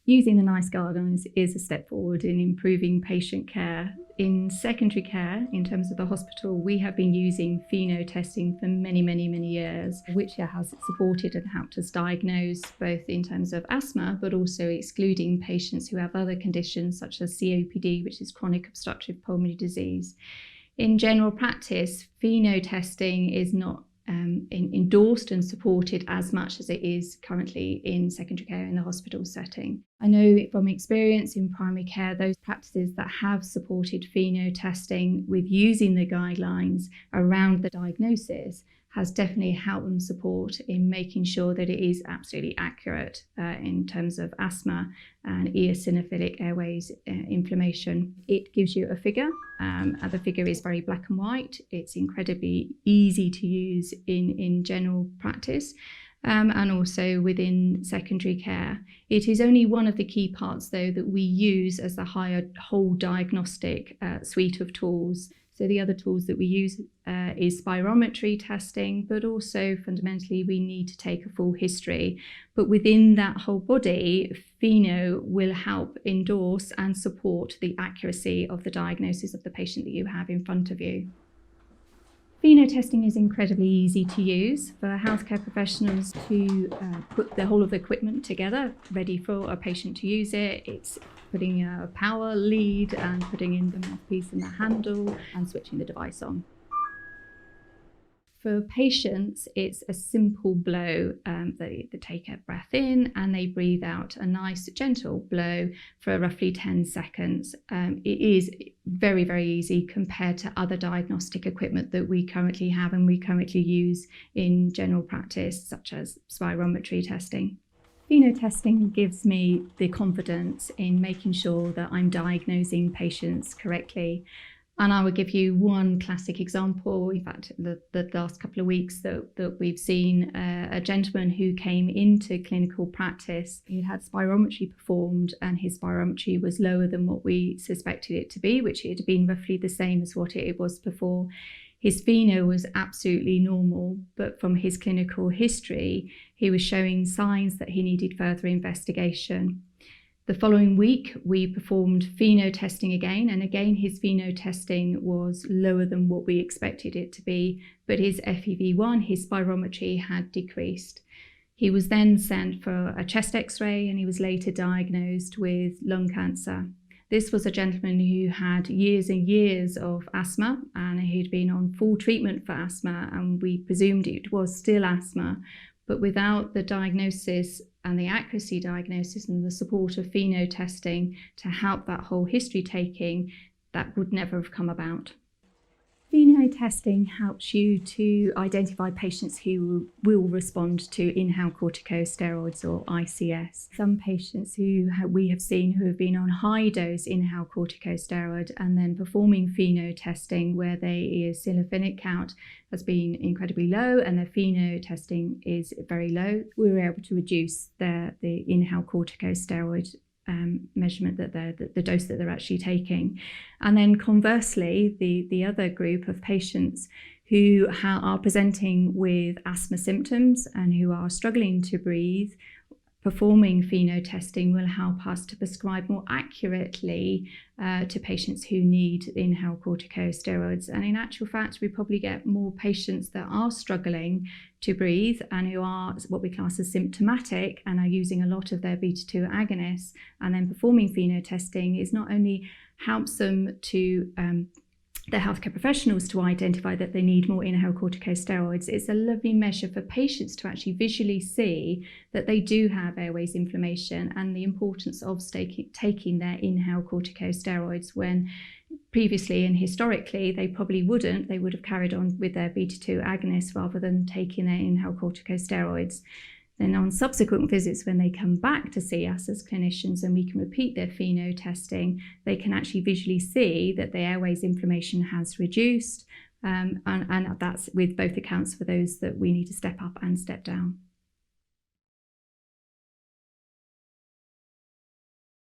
Using the NICE guidelines is a step forward in improving patient care. In secondary care, in terms of the hospital, we have been using FeNO testing for many years, which has supported and helped us diagnose both in terms of asthma, but also excluding patients who have other conditions such as COPD, which is chronic obstructive pulmonary disease. In general practice, FeNO testing is not endorsed and supported as much as it is currently in secondary care in the hospital setting. I know from experience in primary care, those practices that have supported FeNO testing with using the guidelines around the diagnosis has definitely helped them support in making sure that it is absolutely accurate in terms of asthma and eosinophilic airways inflammation. It gives you a figure. The figure is very black and white. It's incredibly easy to use in general practice and also within secondary care. It is only one of the key parts, though, that we use as the whole diagnostic suite of tools. So the other tools that we use is spirometry testing, but also fundamentally we need to take a full history. But within that whole body, FeNO will help endorse and support the accuracy of the diagnosis of the patient that you have in front of you. FeNO testing is incredibly easy to use for healthcare professionals to put the whole of the equipment together, ready for a patient to use it. It's putting a power lead and putting in the mouthpiece and the handle and switching the device on. For patients, it's a simple blow. They take a breath in and they breathe out a nice gentle blow for roughly 10 seconds. It is very easy compared to other diagnostic equipment that we currently have and we currently use in general practice, such as spirometry testing. FeNO testing gives me the confidence in making sure that I'm diagnosing patients correctly. And I will give you one classic example. In fact, the last couple of weeks that we've seen a gentleman who came into clinical practice. He had spirometry performed and his spirometry was lower than what we suspected it to be, which it had been roughly the same as what it was before. His FeNO was absolutely normal, but from his clinical history, he was showing signs that he needed further investigation. The following week, we performed FeNO testing again, and again his FeNO testing was lower than what we expected it to be, but his FEV1, his spirometry, had decreased. He was then sent for a chest x-ray and he was later diagnosed with lung cancer. This was a gentleman who had years and years of asthma, and he'd been on full treatment for asthma, and we presumed it was still asthma. But without the diagnosis and the accuracy diagnosis and the support of FeNO testing to help that whole history taking, that would never have come about. FeNO testing helps you to identify patients who will respond to inhaled corticosteroids or ICS. Some patients who we have seen who have been on high dose inhaled corticosteroid and then performing FeNO testing where their eosinophilic count has been incredibly low and their FeNO testing is very low, we were able to reduce the inhaled corticosteroid measurement that the dose that they're actually taking. And then conversely, the other group of patients who are presenting with asthma symptoms and who are struggling to breathe, performing FeNO testing will help us to prescribe more accurately to patients who need inhaled corticosteroids. And in actual fact, we probably get more patients that are struggling to breathe and who are what we class as symptomatic and are using a lot of their beta-2 agonists, and then performing FeNO testing is not only helps them to the healthcare professionals to identify that they need more inhaled corticosteroids. It's a lovely measure for patients to actually visually see that they do have airways inflammation and the importance of taking their inhaled corticosteroids when previously and historically they probably wouldn't. They would have carried on with their beta-2 agonists rather than taking their inhaled corticosteroids. Then on subsequent visits, when they come back to see us as clinicians and we can repeat their FeNO testing, they can actually visually see that the airways inflammation has reduced, and that's with both accounts for those that we need to step up and step down.